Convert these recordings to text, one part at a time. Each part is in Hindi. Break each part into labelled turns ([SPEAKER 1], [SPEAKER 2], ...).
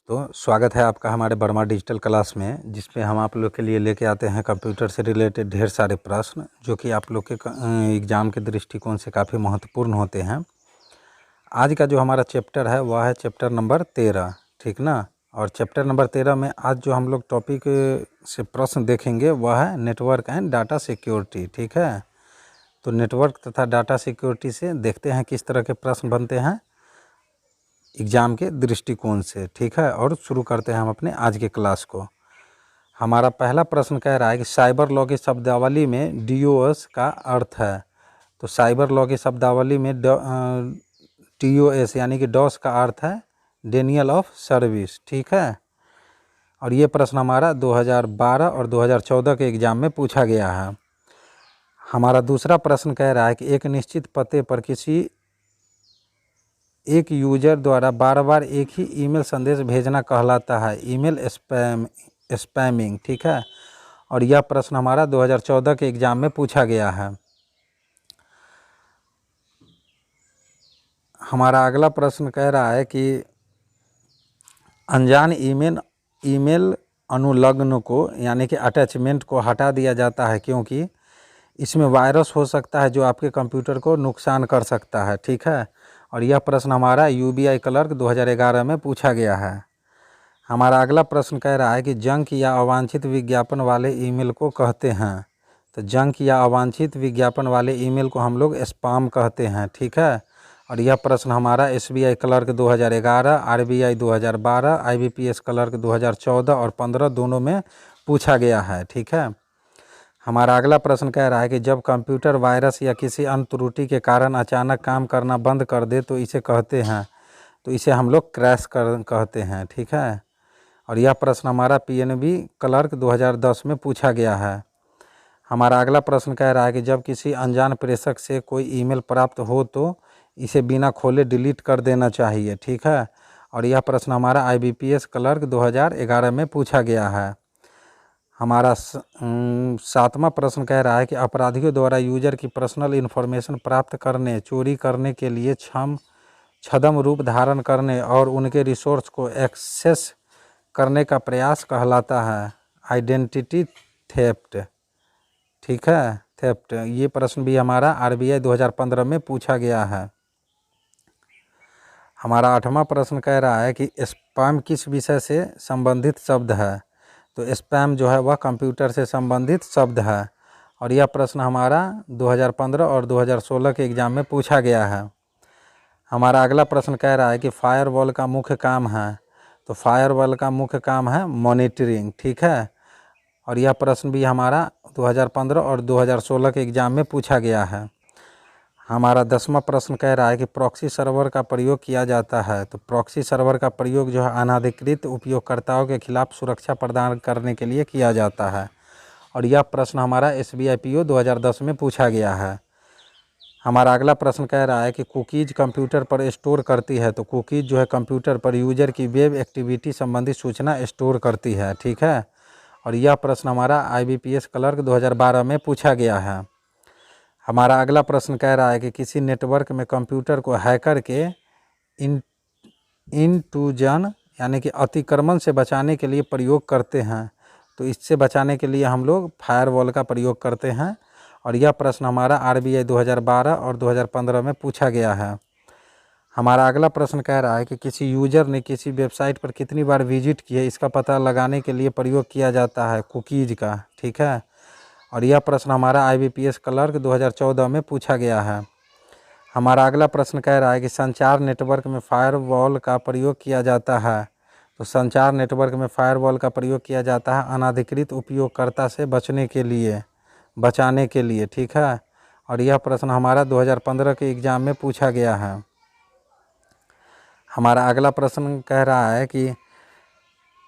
[SPEAKER 1] तो स्वागत है आपका हमारे वर्मा डिजिटल क्लास में, जिसमें हम आप लोग के लिए लेके आते हैं कंप्यूटर से रिलेटेड ढेर सारे प्रश्न जो कि आप लोग के एग्ज़ाम के दृष्टिकोण से काफ़ी महत्वपूर्ण होते हैं। आज का जो हमारा चैप्टर है वह है चैप्टर नंबर 13, ठीक ना। और चैप्टर नंबर 13 में आज जो हम लोग टॉपिक से प्रश्न देखेंगे वह है नेटवर्क एंड डाटा सिक्योरिटी, ठीक है। तो नेटवर्क तथा डाटा सिक्योरिटी से देखते हैं किस तरह के प्रश्न बनते हैं एग्ज़ाम के दृष्टिकोण से, ठीक है। और शुरू करते हैं हम अपने आज के क्लास को। हमारा पहला प्रश्न कह रहा है कि साइबर लॉ की शब्दावली में डीओएस का अर्थ है। तो साइबर लॉ की शब्दावली में डीओएस यानी कि डॉस का अर्थ है डेनियल ऑफ सर्विस, ठीक है। और ये प्रश्न हमारा 2012 और 2014 के एग्ज़ाम में पूछा गया है। हमारा दूसरा प्रश्न कह रहा है कि एक निश्चित पते पर किसी एक यूजर द्वारा बार बार एक ही ईमेल संदेश भेजना कहलाता है ईमेल स्पैमिंग, ठीक है। और यह प्रश्न हमारा 2014 के एग्ज़ाम में पूछा गया है। हमारा अगला प्रश्न कह रहा है कि अनजान ईमेल अनुलग्न को यानी कि अटैचमेंट को हटा दिया जाता है क्योंकि इसमें वायरस हो सकता है जो आपके कंप्यूटर को नुकसान कर सकता है, ठीक है। और यह प्रश्न हमारा यूबीआई क्लर्क 2011 में पूछा गया है। हमारा अगला प्रश्न कह रहा है कि जंक या अवांछित विज्ञापन वाले ईमेल को कहते हैं। तो जंक या अवांछित विज्ञापन वाले ईमेल को हम लोग स्पैम कहते हैं, ठीक है। और यह प्रश्न हमारा SBI clerk 2011, RBI 2012, IBPS clerk 2014 और 15 दोनों में पूछा गया है, ठीक है। हमारा अगला प्रश्न कह रहा है कि जब कंप्यूटर वायरस या किसी अन्य त्रुटि के कारण अचानक काम करना बंद कर दे तो इसे कहते हैं, तो इसे हम लोग क्रैश कहते हैं, ठीक है। और यह प्रश्न हमारा पीएनबी क्लर्क 2010 में पूछा गया है। हमारा अगला प्रश्न कह रहा है कि जब किसी अनजान प्रेषक से कोई ईमेल प्राप्त हो तो इसे बिना खोले डिलीट कर देना चाहिए, ठीक है। और यह प्रश्न हमारा आईबीपीएस क्लर्क 2011 में पूछा गया है। हमारा सातवां प्रश्न कह रहा है कि अपराधियों द्वारा यूजर की पर्सनल इन्फॉर्मेशन प्राप्त करने, चोरी करने के लिए छद्म रूप धारण करने और उनके रिसोर्स को एक्सेस करने का प्रयास कहलाता है आइडेंटिटी थेफ्ट, ठीक है, थेफ्ट। ये प्रश्न भी हमारा आरबीआई 2015 में पूछा गया है। हमारा आठवां प्रश्न कह रहा है कि स्पैम किस विषय से संबंधित शब्द है। तो स्पैम जो है वह कंप्यूटर से संबंधित शब्द है। और यह प्रश्न हमारा 2015 और 2016 के एग्ज़ाम में पूछा गया है। हमारा अगला प्रश्न कह रहा है कि फायरवॉल का मुख्य काम है। तो फायरवॉल का मुख्य काम है मॉनिटरिंग, ठीक है। और यह प्रश्न भी हमारा 2015 और 2016 के एग्ज़ाम में पूछा गया है। हमारा 10वां प्रश्न कह रहा है कि प्रॉक्सी सर्वर का प्रयोग किया जाता है। तो प्रॉक्सी सर्वर का प्रयोग जो है अनाधिकृत उपयोगकर्ताओं के खिलाफ सुरक्षा प्रदान करने के लिए किया जाता है। और यह प्रश्न हमारा एसबीआई पीओ 2010 में पूछा गया है। हमारा अगला प्रश्न कह रहा है कि कुकीज़ कंप्यूटर पर स्टोर करती है। तो कुकीज़ जो है कंप्यूटर पर यूजर की वेब एक्टिविटी संबंधी सूचना स्टोर करती है, ठीक है। और यह प्रश्न हमारा आईबीपीएस क्लर्क 2012 में पूछा गया है। हमारा अगला प्रश्न कह रहा है कि किसी नेटवर्क में कंप्यूटर को हैकर के इंट्रूजन यानी कि अतिक्रमण से बचाने के लिए प्रयोग करते हैं। तो इससे बचाने के लिए हम लोग फायरवॉल का प्रयोग करते हैं। और यह प्रश्न हमारा आरबीआई 2012 और 2015 में पूछा गया है। हमारा अगला प्रश्न कह रहा है कि किसी यूजर ने किसी वेबसाइट पर कितनी बार विजिट की है इसका पता लगाने के लिए प्रयोग किया जाता है कुकीज़ का, ठीक है। और यह प्रश्न हमारा आईबीपीएस क्लर्क 2014 में पूछा गया है। हमारा अगला प्रश्न कह रहा है कि संचार नेटवर्क में फायरवॉल का प्रयोग किया जाता है। तो संचार नेटवर्क में फायरवॉल का प्रयोग किया जाता है अनाधिकृत उपयोगकर्ता से बचाने के लिए, ठीक है। और यह प्रश्न हमारा 2015 के एग्ज़ाम में पूछा गया है। हमारा अगला प्रश्न कह रहा है कि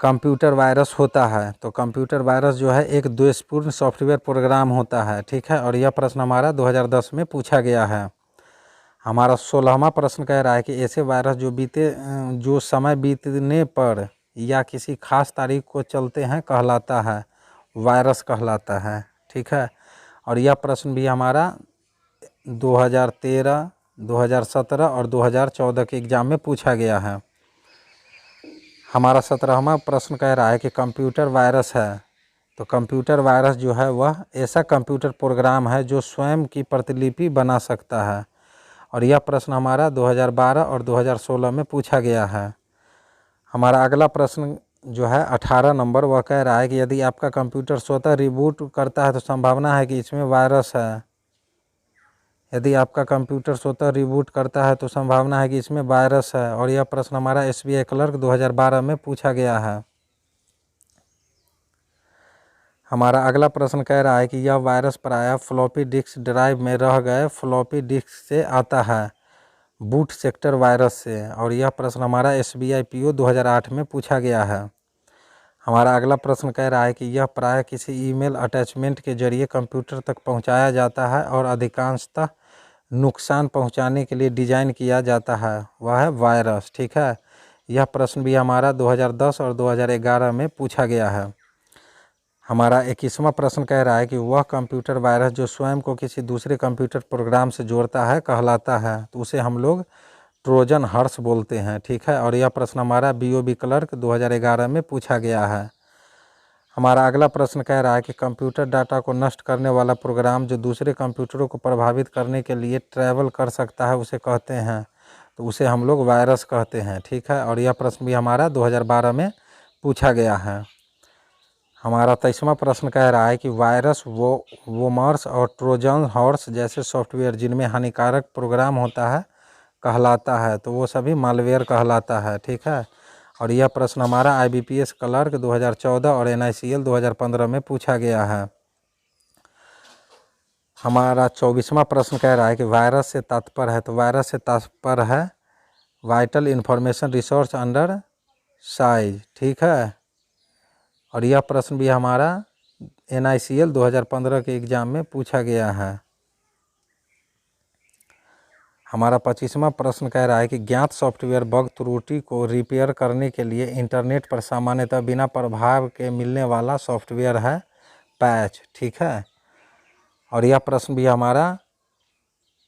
[SPEAKER 1] कंप्यूटर वायरस होता है। तो कंप्यूटर वायरस जो है एक द्वेषपूर्ण सॉफ्टवेयर प्रोग्राम होता है, ठीक है। और यह प्रश्न हमारा 2010 में पूछा गया है। हमारा 16वां प्रश्न कह रहा है कि ऐसे वायरस जो समय बीतने पर या किसी खास तारीख को चलते हैं कहलाता है वायरस कहलाता है, ठीक है। और यह प्रश्न भी हमारा 2013, 2017 और 2014 के एग्ज़ाम में पूछा गया है। हमारा 17वां प्रश्न कह रहा है कि कंप्यूटर वायरस है। तो कंप्यूटर वायरस जो है वह ऐसा कंप्यूटर प्रोग्राम है जो स्वयं की प्रतिलिपि बना सकता है। और यह प्रश्न हमारा 2012 और 2016 में पूछा गया है। हमारा अगला प्रश्न जो है 18 नंबर, वह कह रहा है कि यदि आपका कंप्यूटर स्वतः रिबूट करता है तो संभावना है कि इसमें वायरस है। यदि आपका कंप्यूटर स्वतः रिबूट करता है तो संभावना है कि इसमें वायरस है। और यह प्रश्न हमारा SBI क्लर्क 2012 में पूछा गया है। हमारा अगला प्रश्न कह रहा है कि यह वायरस प्रायः फ्लॉपी डिस्क ड्राइव में रह गए फ्लॉपी डिस्क से आता है, बूट सेक्टर वायरस से। और यह प्रश्न हमारा SBI PO 2008 में पूछा गया है। हमारा अगला प्रश्न कह रहा है कि यह प्रायः किसी ईमेल अटैचमेंट के जरिए कंप्यूटर तक पहुंचाया जाता है और अधिकांशतः नुकसान पहुंचाने के लिए डिज़ाइन किया जाता है, वह है वायरस। ठीक है, यह प्रश्न भी हमारा 2010 और 2011 में पूछा गया है। हमारा 21वां प्रश्न कह रहा है कि वह कंप्यूटर वायरस जो स्वयं को किसी दूसरे कंप्यूटर प्रोग्राम से जोड़ता है कहलाता है, तो उसे हम लोग ट्रोजन हॉर्स बोलते हैं। ठीक है, और यह प्रश्न हमारा BOB क्लर्क 2011 में पूछा गया है। हमारा अगला प्रश्न कह रहा है कि कंप्यूटर डाटा को नष्ट करने वाला प्रोग्राम जो दूसरे कंप्यूटरों को प्रभावित करने के लिए ट्रैवल कर सकता है उसे कहते हैं, तो उसे हम लोग वायरस कहते हैं। ठीक है, और यह प्रश्न भी हमारा 2012 में पूछा गया है। हमारा 23वां प्रश्न कह रहा है कि वायरस वोमर्स और ट्रोजन हॉर्स जैसे सॉफ्टवेयर जिनमें हानिकारक प्रोग्राम होता है कहलाता है, तो वो सभी मालवेयर कहलाता है। ठीक है, और यह प्रश्न हमारा IBPS क्लर्क 2014 और NICL 2015 में पूछा गया है। हमारा 24वां प्रश्न कह रहा है कि वायरस से तात्पर्य है, तो वायरस से तात्पर्य है vital information resource under size. ठीक है, और यह प्रश्न भी हमारा NICL 2015 के एग्ज़ाम में पूछा गया है। हमारा 25वां प्रश्न कह रहा है कि ज्ञात सॉफ्टवेयर बग त्रुटि को रिपेयर करने के लिए इंटरनेट पर सामान्यतः बिना प्रभाव के मिलने वाला सॉफ्टवेयर है पैच। ठीक है, और यह प्रश्न भी हमारा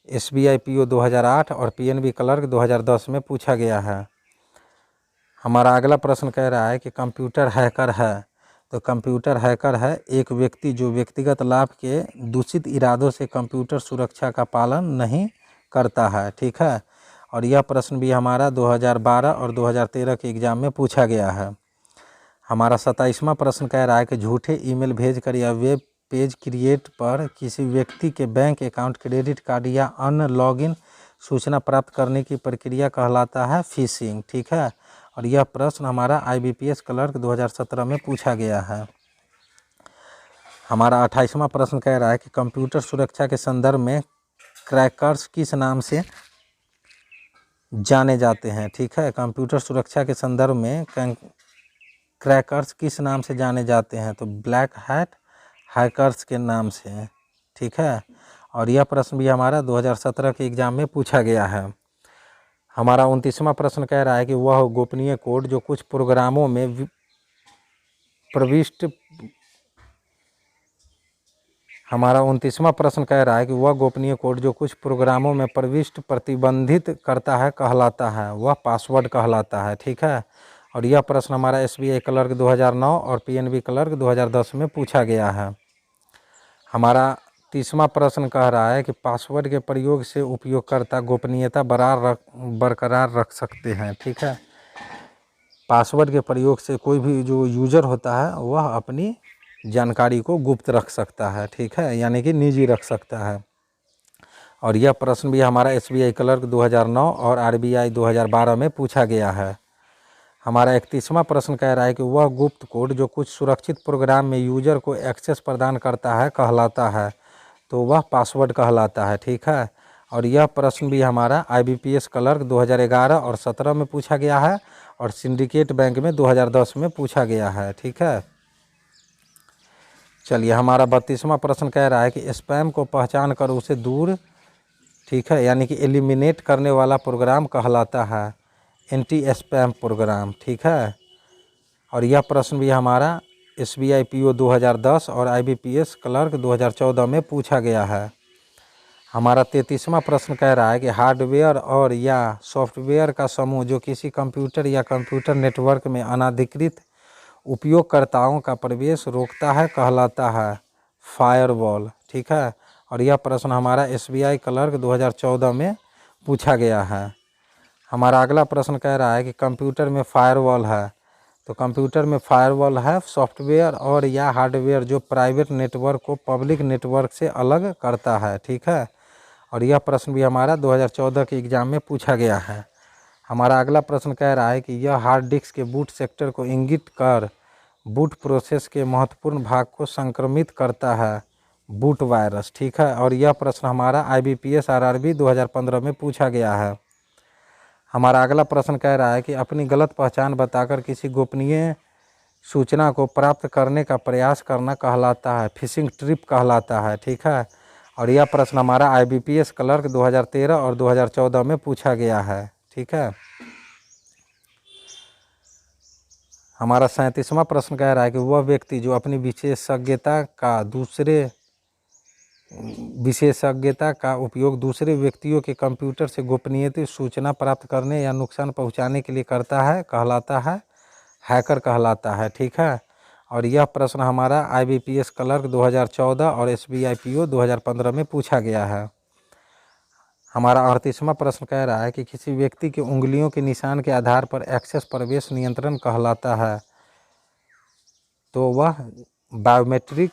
[SPEAKER 1] SBI PO 2008 और PNB क्लर्क 2010 में पूछा गया है। हमारा अगला प्रश्न कह रहा है कि कंप्यूटर हैकर है, तो कंप्यूटर हैकर है एक व्यक्ति जो व्यक्तिगत लाभ के दूषित इरादों से कंप्यूटर सुरक्षा का पालन नहीं करता है। ठीक है, और यह प्रश्न भी हमारा 2012 और 2013 के एग्ज़ाम में पूछा गया है। हमारा 27वां प्रश्न कह रहा है कि झूठे ईमेल भेजकर या वेब पेज क्रिएट पर किसी व्यक्ति के बैंक अकाउंट, क्रेडिट कार्ड या अन्य लॉगिन सूचना प्राप्त करने की प्रक्रिया कहलाता है फिशिंग। ठीक है, और यह प्रश्न हमारा IBPS क्लर्क 2017 में पूछा गया है। हमारा 28वां प्रश्न कह रहा है कि कंप्यूटर सुरक्षा के संदर्भ में क्रैकर्स किस नाम से जाने जाते हैं। ठीक है, कंप्यूटर सुरक्षा के संदर्भ में क्रैकर्स किस नाम से जाने जाते हैं, तो ब्लैक हैट हैकर्स के नाम से। ठीक है, और यह प्रश्न भी हमारा 2017 के एग्ज़ाम में पूछा गया है। हमारा 29वां प्रश्न कह रहा है कि वह गोपनीय कोड जो कुछ प्रोग्रामों में प्रविष्ट हमारा 29वां प्रश्न कह रहा है कि वह गोपनीय कोड जो कुछ प्रोग्रामों में प्रविष्ट प्रतिबंधित करता है कहलाता है, वह पासवर्ड कहलाता है। ठीक है, और यह प्रश्न हमारा SBI क्लर्क 2009 और PNB क्लर्क 2010 में पूछा गया है। हमारा 30वां प्रश्न कह रहा है कि पासवर्ड के प्रयोग से उपयोगकर्ता गोपनीयता बरकरार रख सकते हैं। ठीक है, पासवर्ड के प्रयोग से कोई भी जो यूज़र होता है वह अपनी जानकारी को गुप्त रख सकता है। ठीक है, यानी कि निजी रख सकता है। और यह प्रश्न भी हमारा SBI क्लर्क 2009 और RBI 2012 में पूछा गया है। हमारा 31वां प्रश्न कह रहा है कि वह गुप्त कोड जो कुछ सुरक्षित प्रोग्राम में यूज़र को एक्सेस प्रदान करता है कहलाता है, तो वह पासवर्ड कहलाता है। ठीक है, और यह प्रश्न भी हमारा IBPS क्लर्क 2011 और 17 में पूछा गया है और सिंडिकेट बैंक में 2010 में पूछा गया है। ठीक है, चलिए हमारा 32वां प्रश्न कह रहा है कि स्पैम को पहचान कर उसे दूर, ठीक है, यानी कि एलिमिनेट करने वाला प्रोग्राम कहलाता है एंटी स्पैम प्रोग्राम। ठीक है, और यह प्रश्न भी हमारा SBI PO 2010 और IBPS क्लर्क 2014 में पूछा गया है। हमारा 33वां प्रश्न कह रहा है कि हार्डवेयर और या सॉफ्टवेयर का समूह जो किसी कंप्यूटर या कंप्यूटर नेटवर्क में अनाधिकृत उपयोगकर्ताओं का प्रवेश रोकता है कहलाता है फायरवॉल। ठीक है, और यह प्रश्न हमारा एसबीआई क्लर्क 2014 में पूछा गया है। हमारा अगला प्रश्न कह रहा है कि कंप्यूटर में फायरवॉल है, तो कंप्यूटर में फायरवॉल है सॉफ्टवेयर और या हार्डवेयर जो प्राइवेट नेटवर्क को पब्लिक नेटवर्क से अलग करता है। ठीक है, और यह प्रश्न भी हमारा 2014 के एग्ज़ाम में पूछा गया है। हमारा अगला प्रश्न कह रहा है कि यह हार्ड डिस्क के बूट सेक्टर को इंगित कर बूट प्रोसेस के महत्वपूर्ण भाग को संक्रमित करता है बूट वायरस। ठीक है, और यह प्रश्न हमारा IBPS RRB 2015 में पूछा गया है। हमारा अगला प्रश्न कह रहा है कि अपनी गलत पहचान बताकर किसी गोपनीय सूचना को प्राप्त करने का प्रयास करना कहलाता है फिशिंग ट्रिप कहलाता है। ठीक है, और यह प्रश्न हमारा IBPS क्लर्क 2013 और 2014 में पूछा गया है। ठीक है, हमारा 37वां प्रश्न कह रहा है कि वह व्यक्ति जो अपनी विशेषज्ञता का उपयोग दूसरे व्यक्तियों के कंप्यूटर से गोपनीय सूचना प्राप्त करने या नुकसान पहुंचाने के लिए करता है कहलाता है हैकर कहलाता है। ठीक है, और यह प्रश्न हमारा IBPS क्लर्क 2014 और SBI PO 2015 में पूछा गया है। हमारा 38वां प्रश्न कह रहा है कि किसी व्यक्ति के उंगलियों के निशान के आधार पर एक्सेस प्रवेश नियंत्रण कहलाता है, तो वह बायोमेट्रिक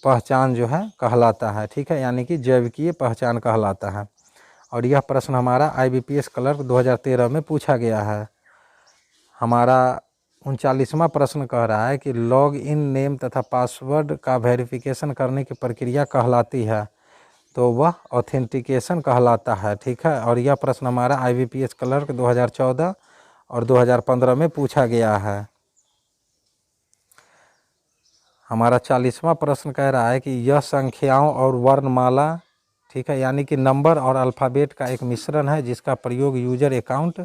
[SPEAKER 1] पहचान जो है कहलाता है। ठीक है, यानी कि जैविकीय पहचान कहलाता है, और यह प्रश्न हमारा IBPS क्लर्क 2013 में पूछा गया है। हमारा 39वां प्रश्न कह रहा है कि लॉग इन नेम तथा पासवर्ड का वेरिफिकेशन करने की प्रक्रिया कहलाती है, तो वह ऑथेंटिकेशन कहलाता है। ठीक है, और यह प्रश्न हमारा IBPS क्लर्क 2014 और 2015 में पूछा गया है। हमारा 40वां प्रश्न कह रहा है कि यह संख्याओं और वर्णमाला, ठीक है, यानी कि नंबर और अल्फ़ाबेट का एक मिश्रण है जिसका प्रयोग यूजर अकाउंट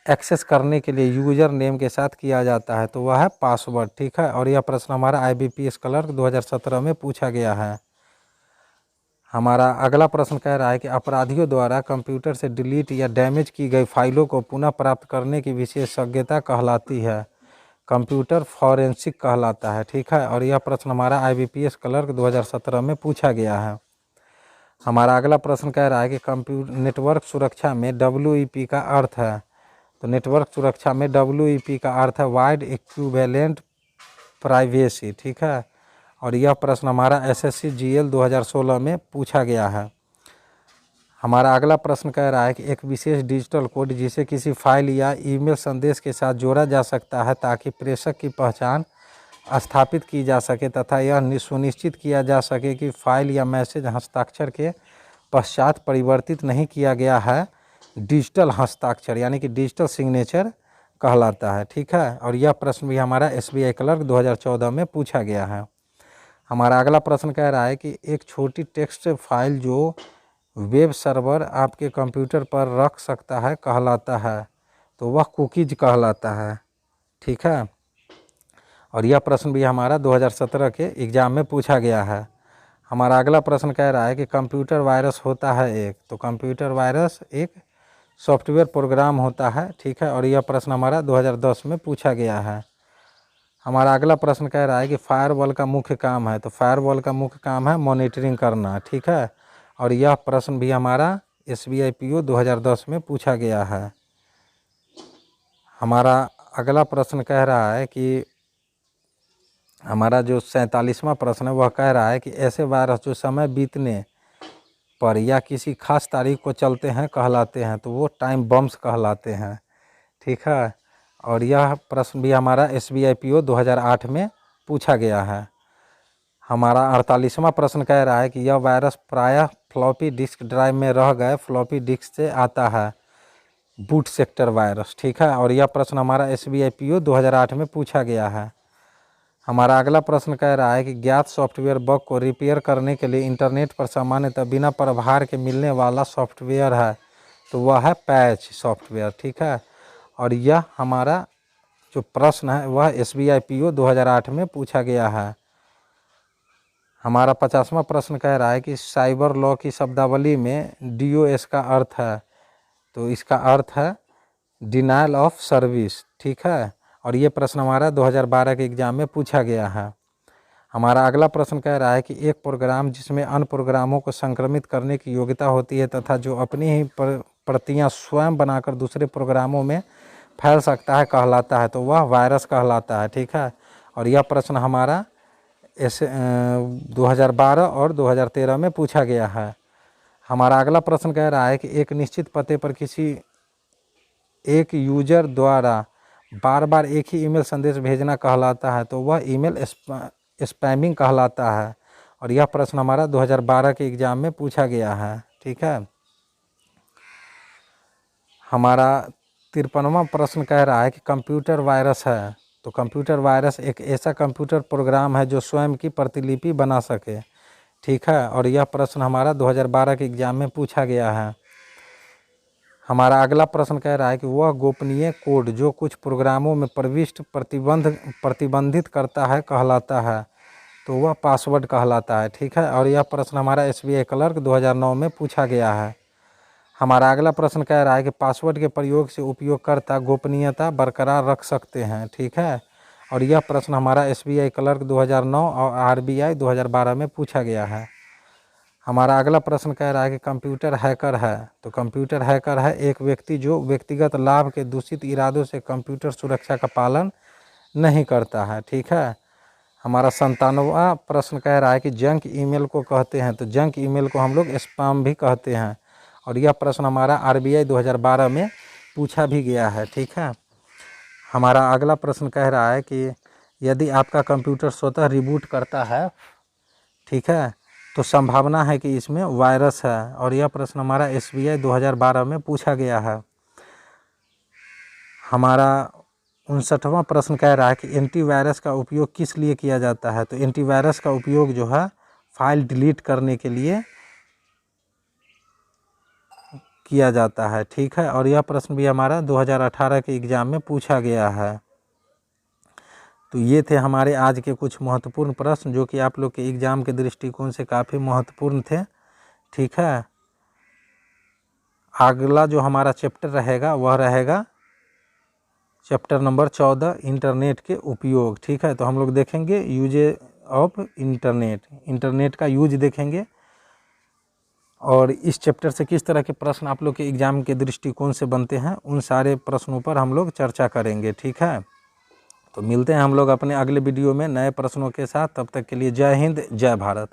[SPEAKER 1] एक्सेस करने के लिए यूजर नेम के साथ किया जाता है, तो वह है पासवर्ड। ठीक है, और यह प्रश्न हमारा IBPS क्लर्क 2017 में पूछा गया है। हमारा अगला प्रश्न कह रहा है कि अपराधियों द्वारा कंप्यूटर से डिलीट या डैमेज की गई फाइलों को पुनः प्राप्त करने की विशेषज्ञता कहलाती है कंप्यूटर फॉरेंसिक कहलाता है। ठीक है, और यह प्रश्न हमारा IBPS क्लर्क 2017 में पूछा गया है। हमारा अगला प्रश्न कह रहा है कि कंप्यूटर नेटवर्क सुरक्षा में WEP का अर्थ है, तो नेटवर्क सुरक्षा में WEP का अर्थ है वाइड इक्विवेलेंट प्राइवेसी। ठीक है, और यह प्रश्न हमारा SSC GL 2016 में पूछा गया है। हमारा अगला प्रश्न कह रहा है कि एक विशेष डिजिटल कोड जिसे किसी फाइल या ईमेल संदेश के साथ जोड़ा जा सकता है ताकि प्रेषक की पहचान स्थापित की जा सके तथा यह सुनिश्चित किया जा सके कि फाइल या मैसेज हस्ताक्षर के पश्चात परिवर्तित नहीं किया गया है, डिजिटल हस्ताक्षर यानी कि डिजिटल सिग्नेचर कहलाता है। ठीक है, और यह प्रश्न भी हमारा SBI क्लर्क 2014 में पूछा गया है। हमारा अगला प्रश्न कह रहा है कि एक छोटी टेक्स्ट फाइल जो वेब सर्वर आपके कंप्यूटर पर रख सकता है कहलाता है, तो वह कुकीज कहलाता है। ठीक है, और यह प्रश्न भी हमारा 2017 के एग्ज़ाम में पूछा गया है। हमारा अगला प्रश्न कह रहा है कि कंप्यूटर वायरस होता है एक, तो कंप्यूटर वायरस एक सॉफ्टवेयर प्रोग्राम होता है। ठीक है, और यह प्रश्न हमारा 2010 में पूछा गया है। हमारा अगला प्रश्न कह रहा है कि फायरवॉल का मुख्य काम है, तो फायरवॉल का मुख्य काम है मॉनिटरिंग करना। ठीक है, और यह प्रश्न भी हमारा SBI PO 2010 में पूछा गया है। हमारा अगला प्रश्न कह रहा है कि हमारा जो 47वां प्रश्न है वह कह रहा है कि ऐसे वायरस जो समय बीतने पर या किसी खास तारीख को चलते हैं कहलाते हैं, तो वो टाइम बम्स कहलाते हैं। ठीक है, और यह प्रश्न भी हमारा SBI PO 2008 में पूछा गया है। हमारा 48वां प्रश्न कह रहा है कि यह वायरस प्रायः फ्लॉपी डिस्क ड्राइव में रह गए फ्लॉपी डिस्क से आता है बूट सेक्टर वायरस। ठीक है, और यह प्रश्न हमारा SBI PO 2008 में पूछा गया है। हमारा अगला प्रश्न कह रहा है कि ज्ञात सॉफ्टवेयर बग को रिपेयर करने के लिए इंटरनेट पर सामान्यतः बिना प्रभार के मिलने वाला सॉफ्टवेयर है, तो वह है पैच सॉफ्टवेयर। ठीक है, और यह हमारा जो प्रश्न है वह SBI PO 2008 में पूछा गया है। हमारा 50वां प्रश्न कह रहा है कि साइबर लॉ की शब्दावली में DOS का अर्थ है, तो इसका अर्थ है डिनायल ऑफ सर्विस, ठीक है। और ये प्रश्न हमारा 2012 के एग्ज़ाम में पूछा गया है। हमारा अगला प्रश्न कह रहा है कि एक प्रोग्राम जिसमें अन्य प्रोग्रामों को संक्रमित करने की योग्यता होती है तथा जो अपनी ही प्रतियां स्वयं बनाकर दूसरे प्रोग्रामों में फैल सकता है कहलाता है, तो वह वायरस कहलाता है, ठीक है। और यह प्रश्न हमारा 2012 और 2013 में पूछा गया है। हमारा अगला प्रश्न कह रहा है कि एक निश्चित पते पर किसी एक यूजर द्वारा बार बार एक ही ईमेल संदेश भेजना कहलाता है, तो वह ईमेल स्पैमिंग कहलाता है। और यह प्रश्न हमारा 2012 के एग्ज़ाम में पूछा गया है, ठीक है। हमारा 53वां प्रश्न कह रहा है कि कंप्यूटर वायरस है, तो कंप्यूटर वायरस एक ऐसा कंप्यूटर प्रोग्राम है जो स्वयं की प्रतिलिपि बना सके, ठीक है। और यह प्रश्न हमारा 2012 के एग्ज़ाम में पूछा गया है। हमारा अगला प्रश्न कह रहा है कि वह गोपनीय कोड जो कुछ प्रोग्रामों में प्रविष्ट प्रतिबंधित करता है कहलाता है, तो वह पासवर्ड कहलाता है, ठीक है। और यह प्रश्न हमारा SBI क्लर्क 2009 में पूछा गया है। हमारा अगला प्रश्न कह रहा है कि पासवर्ड के प्रयोग से उपयोगकर्ता गोपनीयता बरकरार रख सकते हैं, ठीक है। और यह प्रश्न हमारा SBI क्लर्क 2009 और RBI 2012 में पूछा गया है। हमारा अगला प्रश्न कह रहा है कि कंप्यूटर हैकर है, तो कंप्यूटर हैकर है एक व्यक्ति जो व्यक्तिगत लाभ के दूषित इरादों से कंप्यूटर सुरक्षा का पालन नहीं करता है, ठीक है। हमारा 97वां प्रश्न कह रहा है कि जंक ईमेल को कहते हैं, तो जंक ईमेल को हम लोग स्पैम भी कहते हैं। और यह प्रश्न हमारा RBI 2012 में पूछा भी गया है, ठीक है। हमारा अगला प्रश्न कह रहा है कि यदि आपका कंप्यूटर स्वतः रिबूट करता है, ठीक है, तो संभावना है कि इसमें वायरस है। और यह प्रश्न हमारा SBI 2012 में पूछा गया है। हमारा 59वां प्रश्न कह रहा है कि एंटीवायरस का उपयोग किस लिए किया जाता है, तो एंटीवायरस का उपयोग जो है फाइल डिलीट करने के लिए किया जाता है, ठीक है। और यह प्रश्न भी हमारा 2018 के एग्ज़ाम में पूछा गया है। तो ये थे हमारे आज के कुछ महत्वपूर्ण प्रश्न जो कि आप लोग के एग्ज़ाम के दृष्टिकोण से काफ़ी महत्वपूर्ण थे, ठीक है। अगला जो हमारा चैप्टर रहेगा वह रहेगा चैप्टर नंबर 14 इंटरनेट के उपयोग, ठीक है। तो हम लोग देखेंगे यूज ऑफ इंटरनेट का यूज देखेंगे और इस चैप्टर से किस तरह के प्रश्न आप लोग के एग्ज़ाम के दृष्टिकोण से बनते हैं उन सारे प्रश्नों पर हम लोग चर्चा करेंगे, ठीक है। तो मिलते हैं हम लोग अपने अगले वीडियो में नए प्रश्नों के साथ। तब तक के लिए जय हिंद, जय भारत।